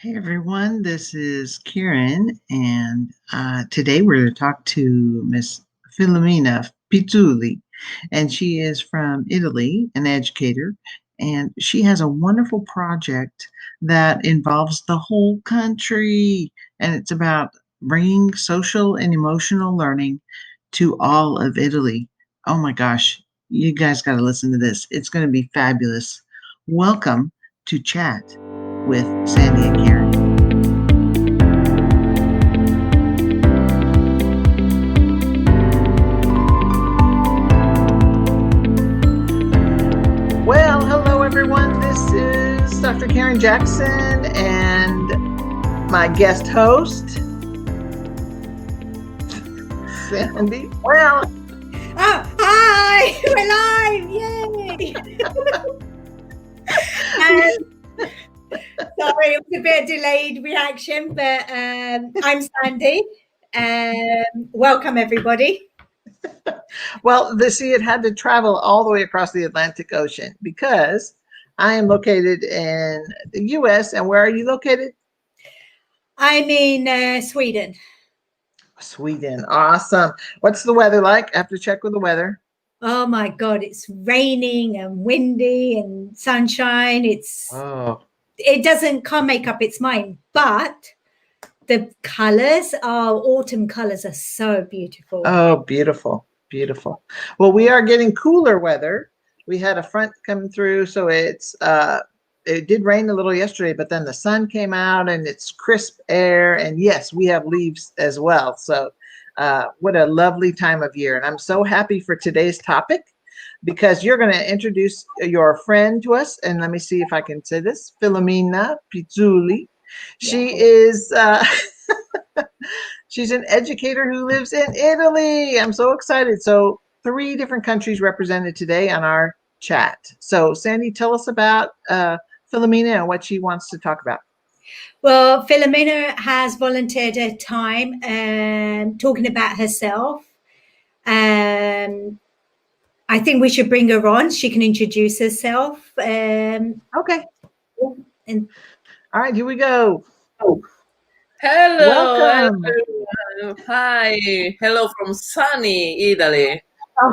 Hey everyone, this is Karen, and today we're going to talk to Miss Filomena Pizzulli, and she is from Italy, an educator, and she has a wonderful project that involves the whole country, and it's about bringing social and emotional learning to all of Italy. Oh my gosh, you guys got to listen to this. It's going to be fabulous. Welcome to Chat with Sandy and Karen. Well, hello everyone. This is Dr. Karen Jackson and my guest host, Sandy. Well, hi! We're live! Yay! Sorry, it was a bit of delayed reaction, but I'm Sandy. Welcome, everybody. Well, it had to travel all the way across the Atlantic Ocean because I am located in the U.S. And where are you located? I'm in Sweden. Sweden. Awesome. What's the weather like? I have to check with the weather. Oh my God, it's raining and windy and sunshine. It doesn't can't make up its mind, but the colors, autumn colors are so beautiful. Oh, beautiful, beautiful. Well, we are getting cooler weather. We had a front coming through, so it did rain a little yesterday, but then the sun came out and it's crisp air. And yes, we have leaves as well. So what a lovely time of year. And I'm so happy for today's topic because you're going to introduce your friend to us. And let me see if I can say this, Filomena Pizzulli. She is... She's an educator who lives in Italy. I'm so excited. So 3 different countries represented today on our chat. So Sandy, tell us about Filomena and what she wants to talk about. Well, Filomena has volunteered her time talking about herself. I think we should bring her on. She can introduce herself. Okay. And all right, here we go. Oh. Hello, welcome. Everyone. Hi, hello from sunny Italy.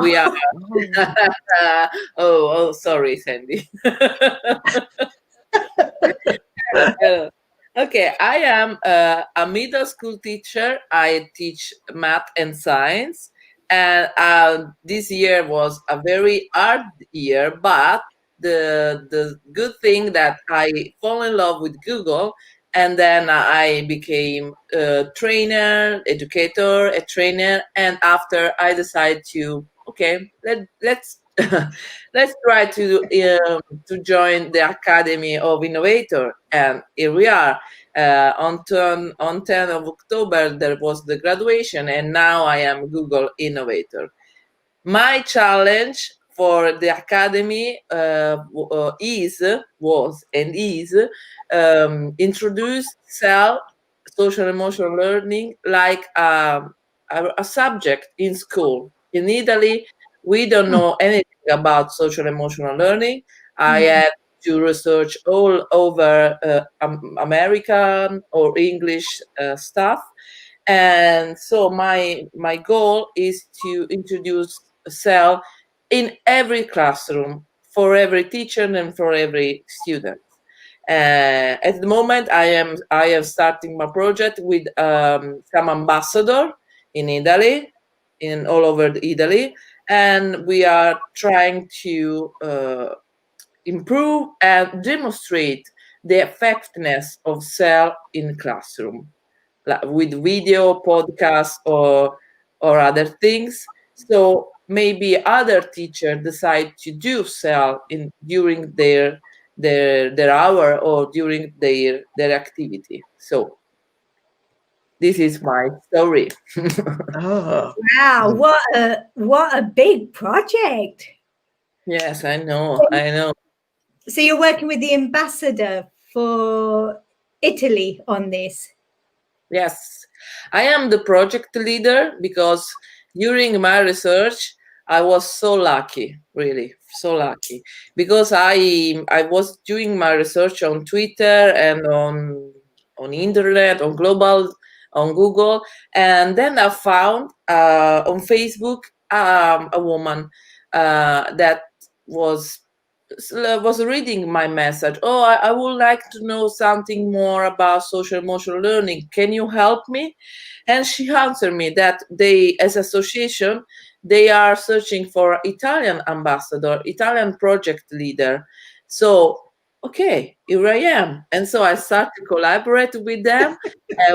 We are. Sorry, Sandy. Okay, I am a middle school teacher. I teach math and science, and this year was a very hard year. But the good thing that I fall in love with Google. And then I became a trainer, educator, a trainer. And after I decided to, let's let's try to join the Academy of Innovator. And here we are. On 10th of October, there was the graduation. And now I am Google Innovator. My challenge for the academy was introduce social emotional learning like a subject in school. In Italy, we don't know anything about social emotional learning. I had to research all over American or English stuff. And so my goal is to introduce SEL in every classroom for every teacher and for every student. At the moment, I am starting my project with some ambassador in Italy, in all over Italy, and we are trying to improve and demonstrate the effectiveness of SEL in classroom, with video, podcast, or other things. So maybe other teachers decide to do SEL during their hour or during their activity. So this is my story. Oh, wow, what a big project. Yes, I know. So you're working with the ambassador for Italy on this? Yes, I am the project leader because during my research, I was so lucky, really, so lucky, because I was doing my research on Twitter and on on internet, on global, on Google, and then I found on Facebook a woman that was reading my message. Oh, I would like to know something more about social emotional learning. Can you help me? And she answered me that they, as association, they are searching for Italian ambassador, Italian project leader. So, okay, here I am. And so I started to collaborate with them,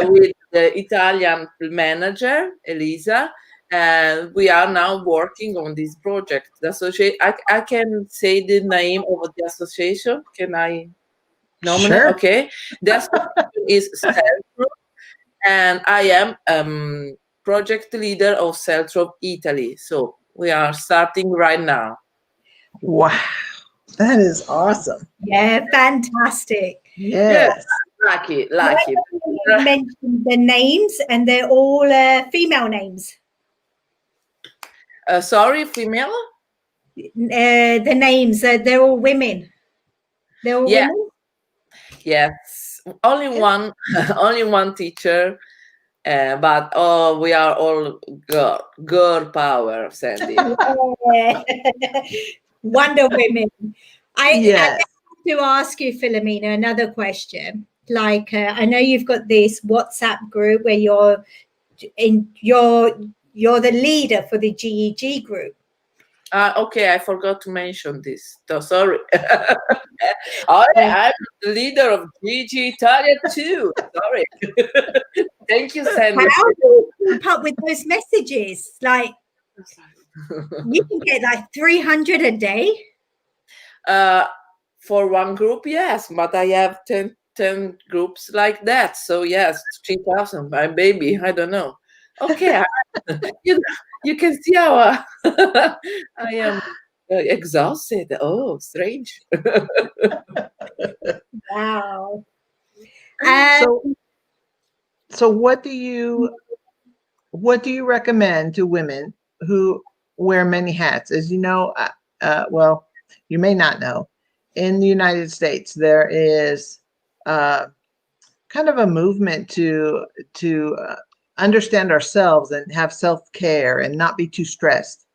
with the Italian manager, Elisa, and we are now working on this project. The association, I can say the name of the association. Can I nominate? Sure. Okay. The association is Celtro, and I am project leader of Celtro Italy. So we are starting right now. Wow. That is awesome. Yeah, fantastic. Yeah, Yes. lucky. You mentioned the names, and they're all female names. Sorry, female? The names, they're all women. They're all Yeah. women? Yes. Only one, only one teacher. But we are all girl power, Sandy. Yeah. Wonder Women. I Yes. have to ask you, Filomena, another question. Like, I know you've got this WhatsApp group where you're the leader for the GEG group. Okay, I forgot to mention this. So sorry. I'm the leader of GG Italia too. Sorry. Thank you, Sandy. How do you keep up with those messages? Like, you can get like 300 a day. For one group, yes, but I have 10 groups like that. So yes, 3,000, my baby. I don't know. Okay, you can see how I am exhausted. Oh, strange. Wow. So what do you recommend to women who wear many hats? As you know, well, you may not know, in the United States there is kind of a movement to understand ourselves and have self-care and not be too stressed.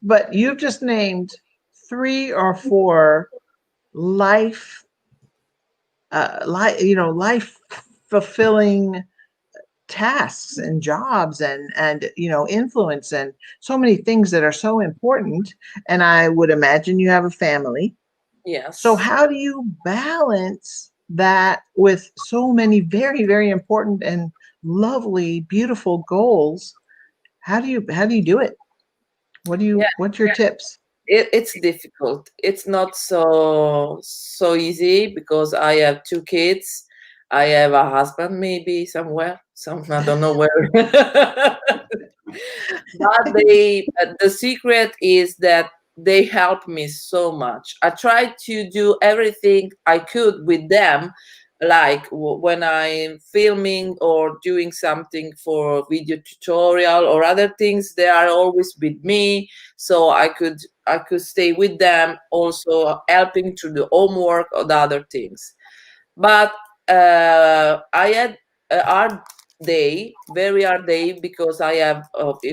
But you've just named 3 or 4 life fulfilling tasks and jobs and influence and so many things that are so important. And I would imagine you have a family. Yes. So how do you balance that with so many very, very important and lovely, beautiful goals? How do you do it? What's your tips? It's difficult. It's not so easy because I have 2 kids. I have a husband maybe somewhere. I don't know where. But the secret is that they help me so much. I try to do everything I could with them, like when I'm filming or doing something for video tutorial or other things. They are always with me, so I could stay with them, also helping to the homework or the other things. But I had a hard day, very hard day, because I have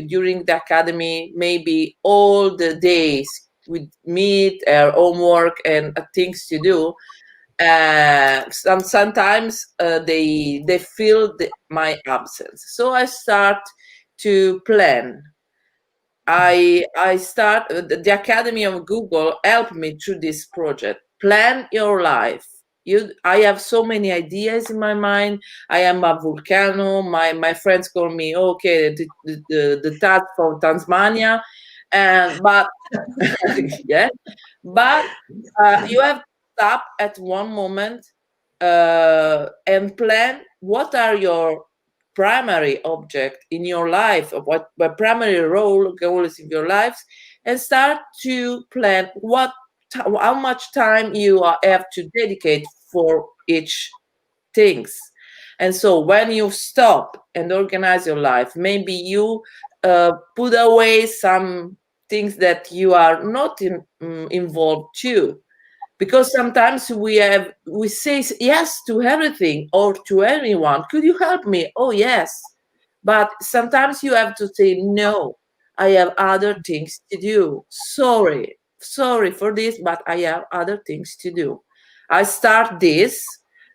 during the academy maybe all the days with meet, homework, and things to do. Sometimes they feel my absence, so I start to plan. I start the Academy of Google helped me through this project. Plan your life. I have so many ideas in my mind. I am a volcano. My friends call me okay the touch from Tasmania, and but yeah, but you have to stop at one moment and plan what are your primary object in your life, of what primary goals in your lives, and start to plan how much time you have to dedicate for each things. And so when you stop and organize your life, maybe you put away some things that you are not involved to, because sometimes we say yes to everything or to anyone. Could you help me? Oh yes. But sometimes you have to say no. I have other things to do. Sorry for this, but I have other things to do. I start this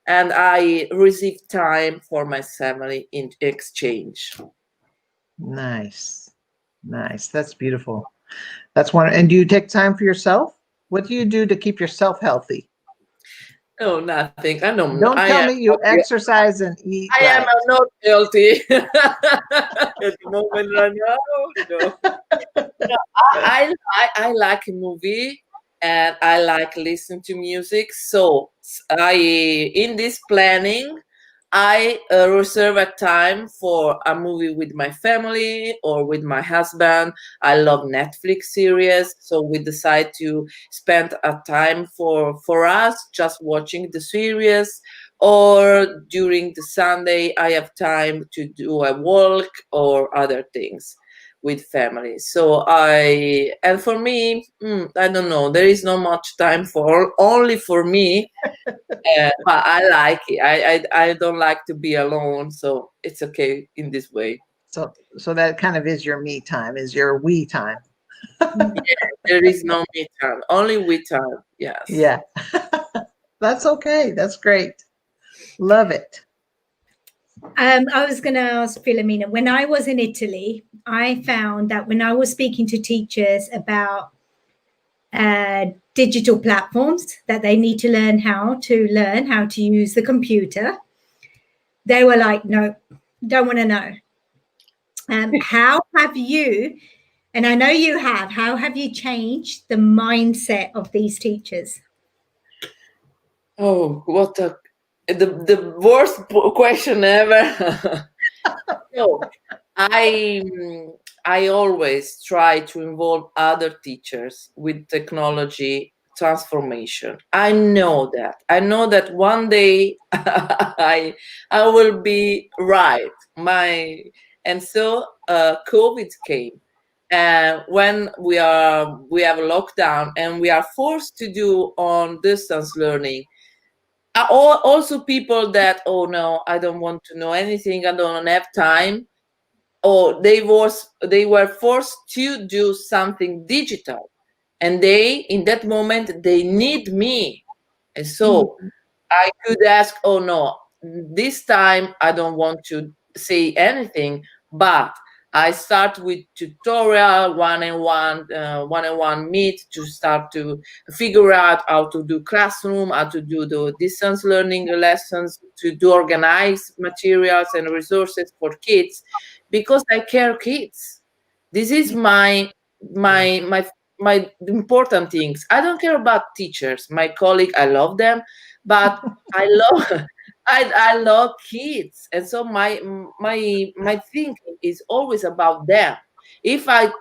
and I receive time for my family in exchange. Nice. Nice. That's beautiful. That's one. And do you take time for yourself? What do you do to keep yourself healthy? Oh, nothing. I don't. Don't tell me you exercise and eat I am right. not healthy at the moment right now. No. No, I like a movie and I like listen to music. So I in this planning I reserve a time for a movie with my family or with my husband. I love Netflix series, so we decide to spend a time for us just watching the series. Or during the Sunday, I have time to do a walk or other things with family. So and for me, I don't know. There is not much time for only for me, but I like it. I don't like to be alone, so it's okay in this way. So that kind of is your me time, is your we time. Yeah, there is no me time, only we time. Yes. Yeah. That's okay. That's great. Love it. I was going to ask Filomena, when I was in Italy, I found that when I was speaking to teachers about digital platforms, that they need to learn how to use the computer, they were like, no, don't want to know. How have you, and I know you have, how have you changed the mindset of these teachers? Oh, what the worst question ever. So I always try to involve other teachers with technology transformation. I know that one day I will be right. And so COVID came, and when we have a lockdown and we are forced to do on distance learning. Also people that, oh no, I don't want to know anything, I don't have time, or they were forced to do something digital, and they in that moment they need me. And so I could ask, oh no, this time I don't want to say anything, but I start with tutorial one-on-one meet to start to figure out how to do classroom, how to do the distance learning lessons, to do organize materials and resources for kids, because I care kids. This is my important things. I don't care about teachers, my colleague, I love them, but I love I love kids, and so my thinking is always about them. If I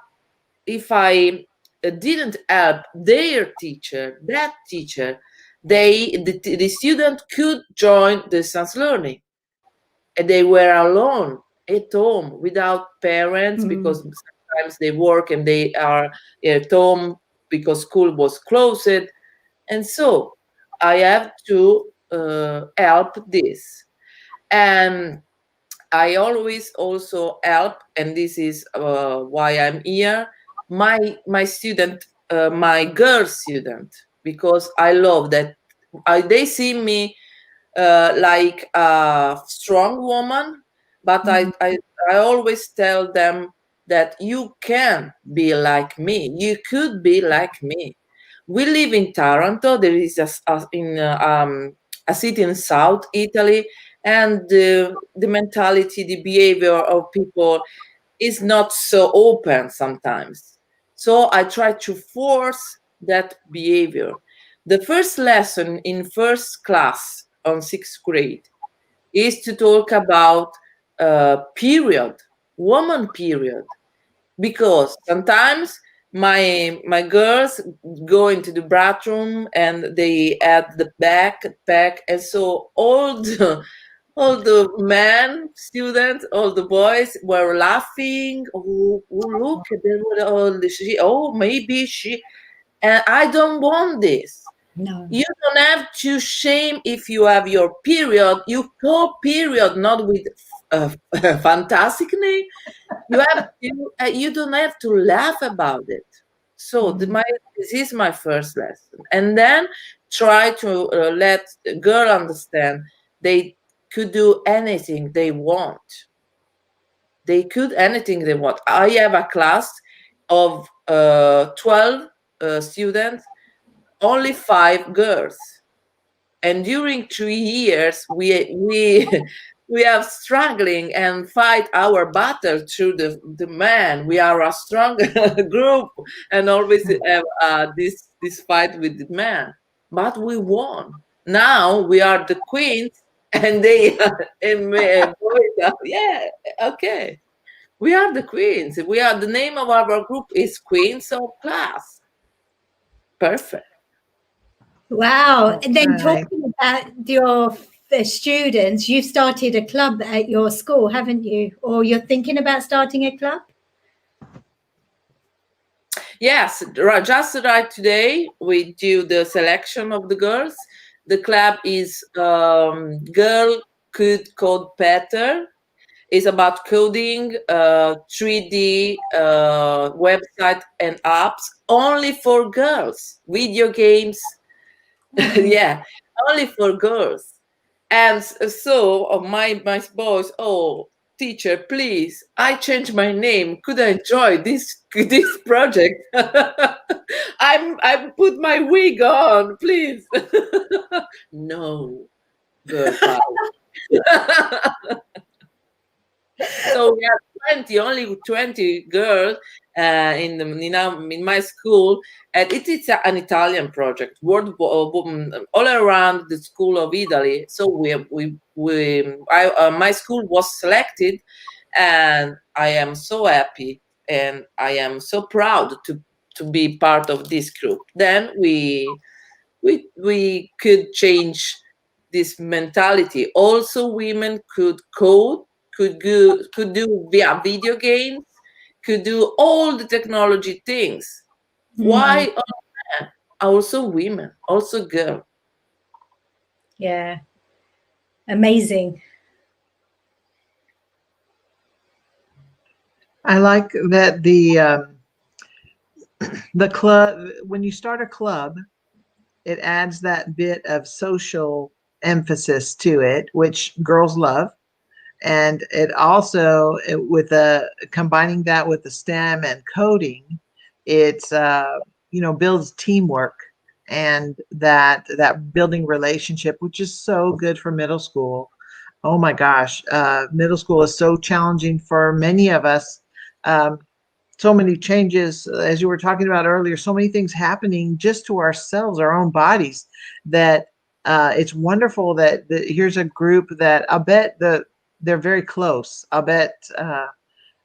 didn't help their teacher, that teacher, the student could join distance learning, and they were alone at home without parents, because sometimes they work and they are at home because school was closed. And so I have to help this. And I always also help, and this is why I'm here, my student, my girl student, because I love that they see me like a strong woman, but I always tell them that you can be like me, you could be like me. We live in Taranto. There is a city in South Italy, and the mentality, the behavior of people is not so open sometimes. So I try to force that behavior. The first lesson in first class on sixth grade is to talk about period, woman period, because sometimes my girls go into the bathroom and they add the backpack, and so all the men students, all the boys were laughing. Oh, look at them, oh maybe she, and I don't want this. No. You don't have to shame if you have your period. You call period not with a fantastic name. You have to. You don't have to laugh about it. So this is my first lesson, and then try to let the girl understand they could do anything they want. They could anything they want. I have a class of 12 students, only 5 girls, and during 3 years we we are struggling and fight our battle through the men. We are a strong group and always have this fight with the men, but we won. Now we are the queens and they and boys are, yeah, okay, we are the queens. We are, the name of our group is Queens of Class. Perfect. Wow. And then Right. talking about your students, you started a club at your school, haven't you? Or you're thinking about starting a club? Yes, just right today we do the selection of the girls. The club is Girl Could Code Better. It's about coding, 3D website and apps only for girls. Video games, yeah, only for girls. And so my boys, oh teacher, please, I changed my name. Could I join this project? I put my wig on, please. No, girl power. So we have only 20 girls in my school, and it is an Italian project, all around the school of Italy. So my school was selected, and I am so happy, and I am so proud to be part of this group. Then we could change this mentality. Also, women could code, could do via video games, could do all the technology things. Why also women, also girl? Yeah. Amazing. I like that the club, when you start a club, it adds that bit of social emphasis to it, which girls love. And it also, with combining that with the STEM and coding, it's builds teamwork and that building relationship, which is so good for middle school. Oh my gosh, middle school is so challenging for many of us. Um, so many changes, as you were talking about earlier, so many things happening just to ourselves, our own bodies, that it's wonderful that here's a group that I'll bet they're very close. I'll bet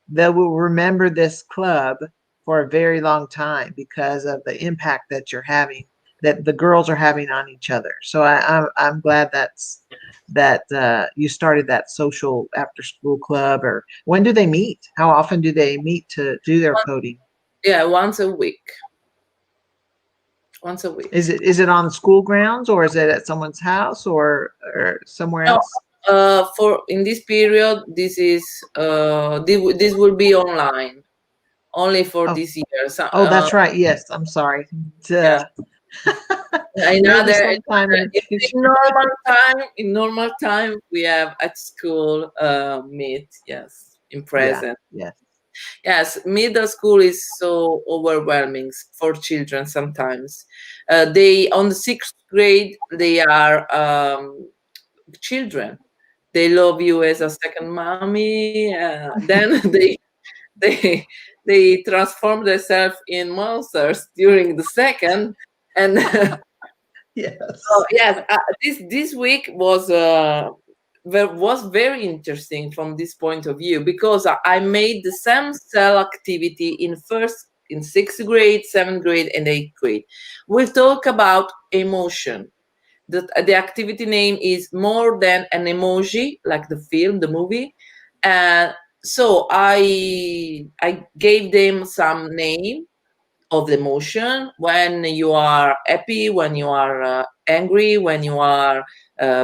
they will remember this club for a very long time because of the impact that you're having, that the girls are having on each other. So I'm glad that you started that social after school club. Or when do they meet? How often do they meet to do their coding? Yeah, once a week. Once a week. Is it on the school grounds, or is it at someone's house, or somewhere No, else? for in this period, this will be online only for Oh, this year. So, oh, that's right. Yes, I'm sorry. yeah. Maybe Another, sometime in the in future. normal time, we have at school meet. Yes, in Yeah, present. yeah. Yes, middle school is so overwhelming for children sometimes. They on the 6th grade they are children. They love you as a second mommy. Then they they transform themselves in monsters during the second, and Yes. yes, this week was very interesting from this point of view, because I made the same cell activity in 6th grade, 7th grade, and 8th grade. We'll talk about emotion. The activity name is More Than an Emoji, like the film, the movie. And so I gave them some name, of the emotion, when you are happy, when you are angry, when you are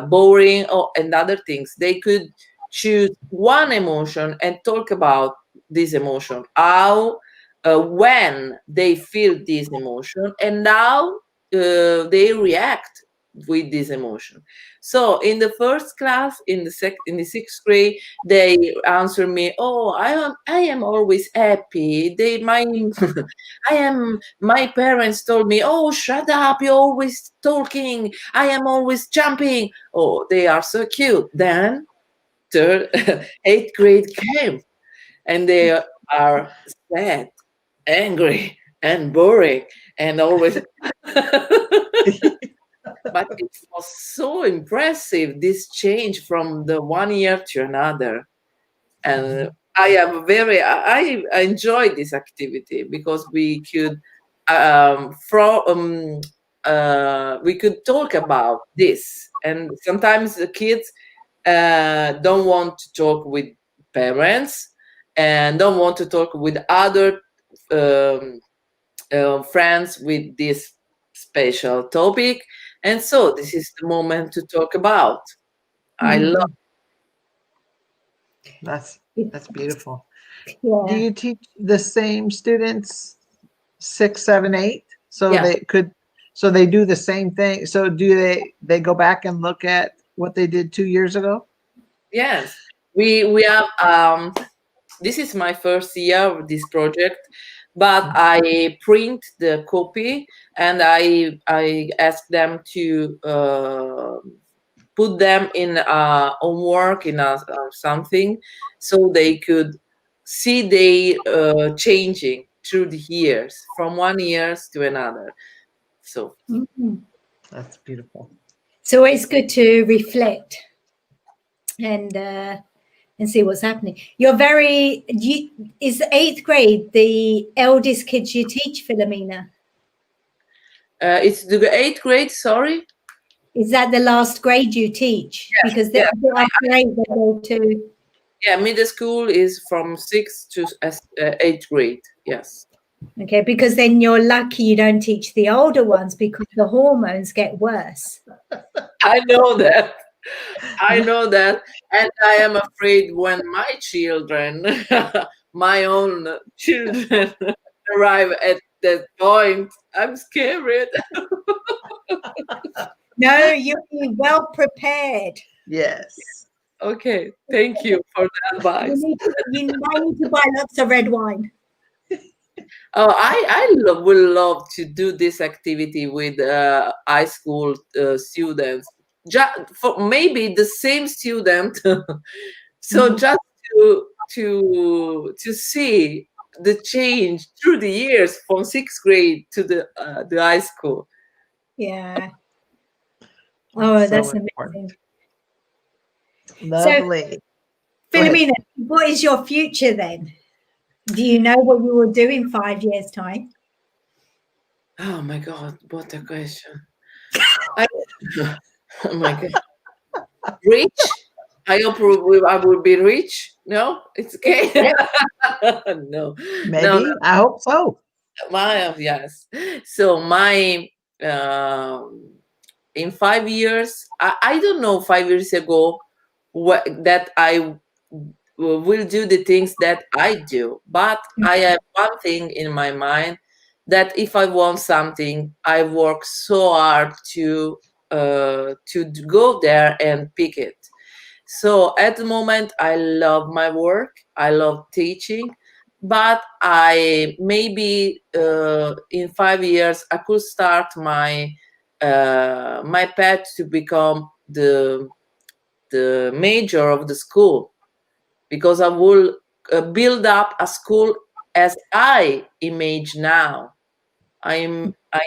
boring, and other things. They could choose one emotion and talk about this emotion, how when they feel this emotion, and how they react with this emotion. So in the first class, in the sixth grade, they answer me, "Oh, I am always happy. My parents told me, oh, shut up, you're always talking. I am always jumping." Oh, they are so cute. Then third, eighth grade came, and they are sad, angry, and boring, and always. But it was so impressive, this change from the one year to another. And I enjoyed this activity because we could talk about this. And sometimes the kids don't want to talk with parents and don't want to talk with other um, friends with this special topic. And so this is the moment to talk about. I love. That's beautiful. Do Yeah. you teach the same students 6, 7, 8? So Yeah. they do the same thing. So do they go back and look at what they did 2 years ago? Yes, we have. This is my first year of this project, but I print the copy and I ask them to put them in homework in something, so they could see they changing through the years from one years to another. So That's beautiful. So it's good to reflect and see what's happening. Is the eighth grade the eldest kids you teach, Filomena? it's the eighth grade. Sorry. Is that the last grade you teach? Yes, Because yes. after eight they go to. Yeah, middle school is from 6th to 8th grade. Yes. Okay, because then you're lucky you don't teach the older ones because the hormones get worse. I know that. I know that. And I am afraid when my children, my own children, arrive at that point, I'm scared. No, you'll be well prepared. Yes. Okay, thank you for the advice. You might need to buy lots of red wine. Oh, will love to do this activity with high school students. For maybe the same student, so just to see the change through the years from sixth grade to the high school. Yeah. Oh, that's important. amazing. Lovely. So, Filomena, what is your future then? Do you know what you will do in 5 years' time? Oh my God, what a question. Oh my God. Rich? I hope I will be rich. No, it's okay. No, Maybe. no. I hope so. Yes. So in 5 years, I don't know 5 years ago that I will do the things that I do, but I have one thing in my mind, that if I want something, I work so hard to go there and pick it. So at the moment, I love my work. I love teaching, but I maybe in 5 years I could start my path to become the major of the school, because I will build up a school as I imagine now. I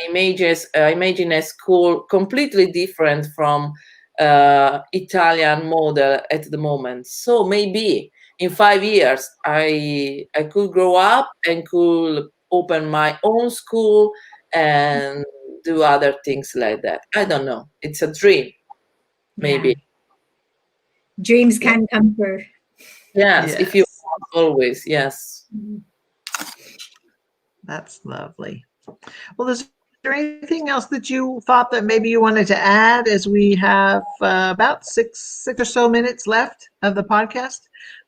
imagine a school completely different from Italian model at the moment. So maybe in 5 years I could grow up and could open my own school and do other things like that. I don't know. It's a dream, maybe. Yeah. Dreams can come true. Yes, if you want, always. Yes. That's lovely. Well, is there anything else that you thought that maybe you wanted to add as we have about six or so minutes left of the podcast?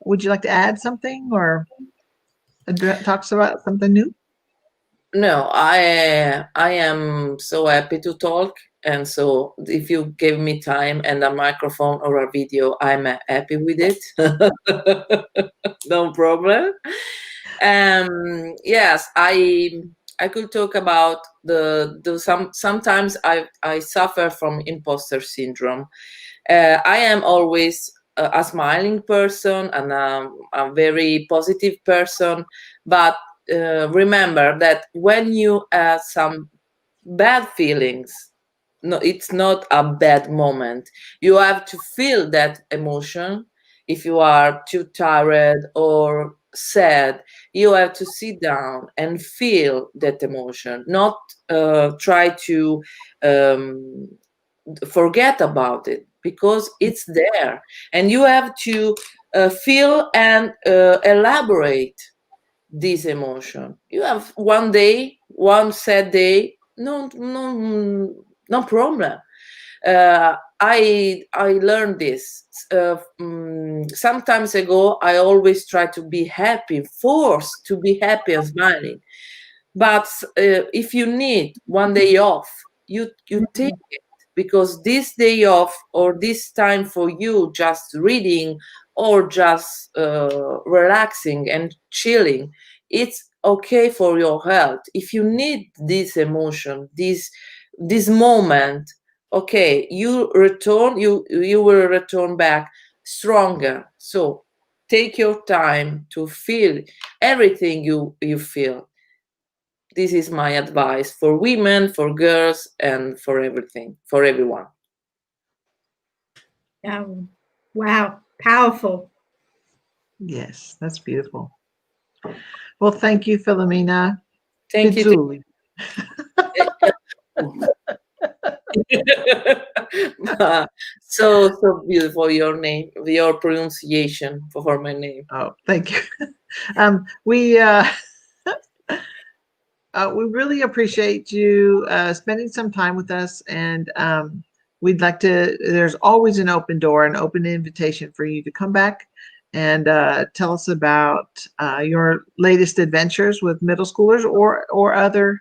Would you like to add something or talks about something new? No, I am so happy to talk, and so if you give me time and a microphone or a video, I'm happy with it. No problem. Yes, I could talk about sometimes I suffer from imposter syndrome. I am always a smiling person and a very positive person, but remember that when you have some bad feelings, no, it's not a bad moment. You have to feel that emotion. If you are too tired or sad, you have to sit down and feel that emotion, not try to um, forget about it, because it's there and you have to feel and elaborate this emotion. You have one day, one sad day, no problem. I learned this some times ago. I always try to be happy, forced to be happy and smiling. But if you need one day off, you take it, because this day off or this time for you just reading or just relaxing and chilling, it's okay for your health. If you need this emotion, this moment, okay, you will return back stronger. So take your time to feel everything you feel. This is my advice for women, for girls, and for everything, for everyone. Wow, powerful. Yes, that's beautiful. Well, thank you, Filomena Thank Pizzulli. So beautiful, your name, your pronunciation for my name. Oh, thank you. We we really appreciate you spending some time with us, and we'd like to. There's always an open door, an open invitation for you to come back and tell us about your latest adventures with middle schoolers or other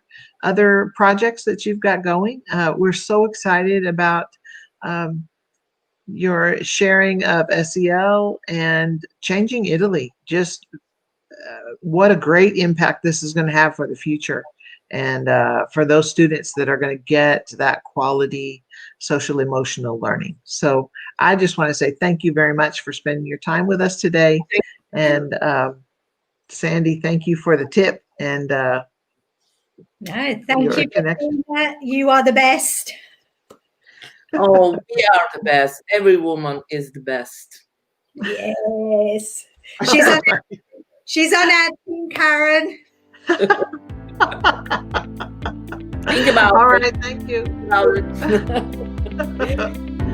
projects that you've got going. We're so excited about your sharing of SEL and changing Italy. Just what a great impact this is going to have for the future, and for those students that are going to get that quality social emotional learning. So I just want to say thank you very much for spending your time with us today. And Sandy, thank you for the tip and no, thank you connection. You are the best. Oh, we are the best. Every woman is the best. Yes. She's on our team, Karen. Think about All it. right, thank you.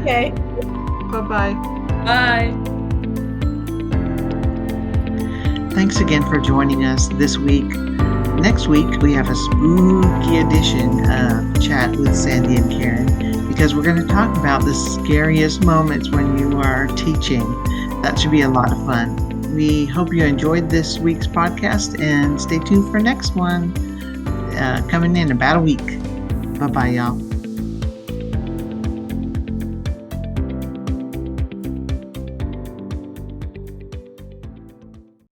Okay. Bye-bye. Bye. Thanks again for joining us this week. Next week, we have a spooky edition of Chat with Sandy and Karen, because we're going to talk about the scariest moments when you are teaching. That should be a lot of fun. We hope you enjoyed this week's podcast, and stay tuned for next one coming in about a week. Bye-bye, y'all.